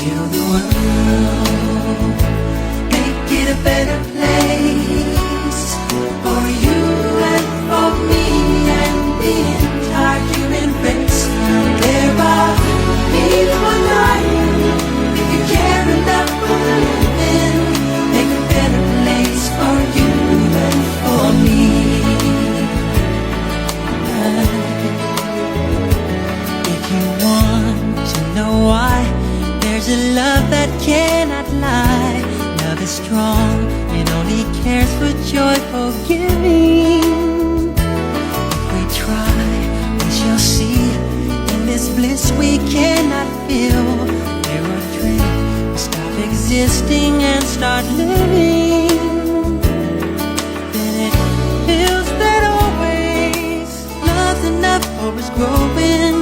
Heal the world, make it a better place for you and for me and the entire human race. There are people dying. If you care enough for the living, make a better place for you and for me. If you want to know why, there's a love that cannot lie. Love is strong, it only cares for joyful giving. If we try, we shall see. In this bliss we cannot feel. There are dreams, we stop existing and start living. Then it feels that always love's enough for us growing.